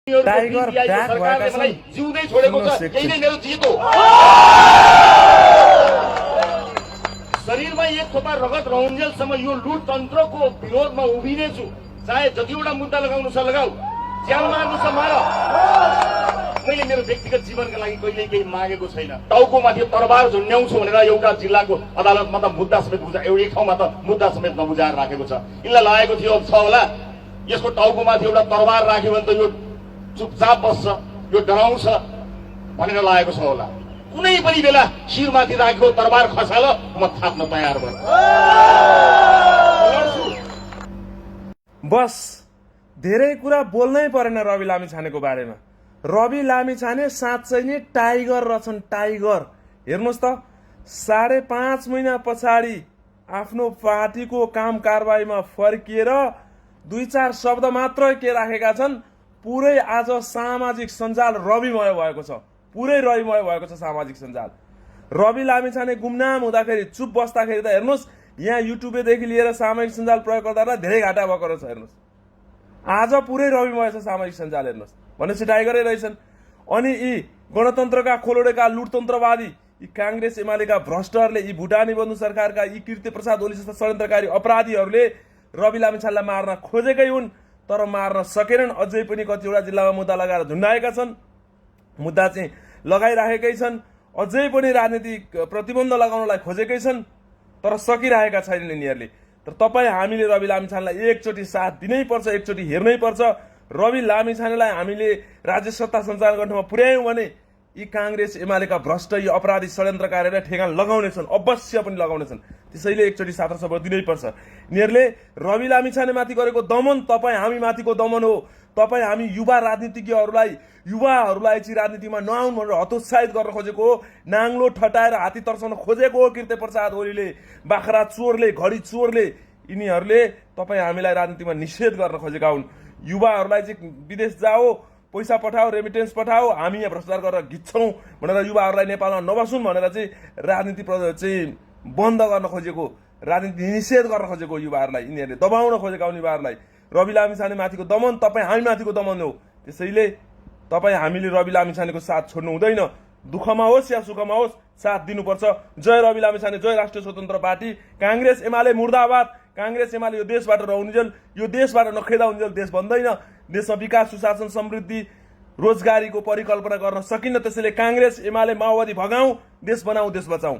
Tiger back भएका छन् जिउँदै छोडेको छ। यही नै मेरो जित हो। शरीरमा एक थोपा रगत रहन्जेलसम्म यो लुट तन्त्रको विरोधमा उभिनेछु। चाहे जतिवटा मुद्दा लगाउनु छ लगाऊ, ज्यान मार्नु छ मार। मैले मेरो व्यक्तिगत जीवनका लागि कहिल्यै केही मागेको छैन। टाउकोमाथि तरबार झुन्ड्याउँछु भनेर एउटा जिल्लाको अदालतमा त मुद्दा समेत एक ठाउँमा त मुद्दा समेत नबुझाएर राखेको छ। यिनलाई लागेको थियो छ होला यसको टाउकोमाथि एउटा तरबार राख्यो भने त यो चुपचाप बस्छ, यो डराउँछ भनेर लागेको छ होला। कुनै पनि बेला शिरमाथि राखेको तरबार खसाल म थाप्न तयार भएँ। बस धेरै कुरा बोल्नै परेन रवि लामिछानेको बारेमा। रवि लामिछाने साँच्चै नै टाइगर रहेछन्, टाइगर। हेर्नुहोस् त 5.5 महिना पछाडि आफ्नो पार्टीको काम कारबाहीमा फर्किएर 2-4 शब्द मात्रै के राखेका छन्। पुरै आज सामाजिक सञ्जाल रविमय भएको छ, पुरै रविमय भएको छ सामाजिक सञ्जाल। रवि लामिछाने गुमनाम हुँदाखेरि चुप बस्दाखेरि त हेर्नुहोस् यहाँ युट्युबदेखि लिएर सामाजिक सञ्जाल प्रयोगकर्तालाई धेरै घाटा भएको रहेछ। हेर्नुहोस् आज पुरै रविमय छ सामाजिक सञ्जाल। हेर्नुहोस् भनेपछि टाइगरै रहेछन्। अनि यी गणतन्त्रका खोलोडेका लुटतन्त्रवादी यी काङ्ग्रेस एमालेका भ्रष्टहरूले, यी भुटानी बन्धु सरकारका यी कीर्ति प्रसाद ओली जस्ता षड्यन्त्रकारी अपराधीहरूले रवि लामिछानेलाई मार्न खोजेकै हुन्, तर मार्न सकेनन्। अझै पनि कतिवटा जिल्लामा मुद्दा लगाएर झुन्डाएका छन्, मुद्दा चाहिँ लगाइराखेकै छन्। अझै पनि राजनीतिक प्रतिबन्ध लगाउनलाई खोजेकै छन्, तर सकिरहेका छैनन् यिनीहरूले। तर तपाईँ हामीले रवि लामिछानेलाई एकचोटि साथ दिनै पर्छ, एकचोटि हेर्नै पर्छ। रवि लामिछानेलाई हामीले राज्य सत्ता सञ्चालन गर्नमा पुर्यायौँ भने यी काङ्ग्रेस एमालेका भ्रष्ट यी अपराधी षड्यन्त्रकारीलाई ठेगान लगाउनेछन्, अवश्य पनि लगाउनेछन्। त्यसैले एकचोटि साथ र सपोर्ट दिनै पर्छ। यिनीहरूले रवि लामिछाने माथि गरेको दमन तपाईँ हामी माथिको दमन हो। तपाईँ हामी युवा राजनीतिज्ञहरूलाई चाहिँ राजनीतिमा नआउनु भनेर हतोत्साहित गर्न खोजेको हो। नाङ्लो ठटाएर हात्ती तर्साउन खोजेको हो कीर्ति प्रसाद ओलीले, बाख्रा चोरले, घडी चोरले। यिनीहरूले तपाईँ हामीलाई राजनीतिमा निषेध गर्न खोजेका हुन्। युवाहरूलाई चाहिँ विदेश जाओ, पैसा पठाओ, रेमिटेन्स पठाओ, हामी यहाँ भ्रष्टाचार गरेर घिच्छौँ भनेर युवाहरूलाई नेपालमा नबसुन् भनेर चाहिँ राजनीति चाहिँ बन्द गर्न खोजेको, राजनीति निषेध गर्न खोजेको युवाहरूलाई यिनीहरूले दबाउन खोजेका हुन् युवाहरूलाई। रवि लामिछाने माथिको दमन तपाईँ हामी माथिको दमन हो। त्यसैले तपाईँ हामीले रवि लामिछानेको साथ छोड्नु हुँदैन। दुःखमा होस् या सुखमा होस् साथ दिनुपर्छ। जय रवि लामिछाने, जय राष्ट्रिय स्वतन्त्र पार्टी। काङ्ग्रेस एमाले मुर्दाबाद। काङ्ग्रेस एमाले यो देशबाट रहउन्जेल, यो देशबाट नखेदाउन्जेल देश बन्दैन। देशमा विकास, सुशासन, समृद्धि, रोजगारीको परिकल्पना गर्न सकिन्न। त्यसैले काङ्ग्रेस एमाले माओवादी भगाउँ, देश बनाऊ, देश बचाऊ।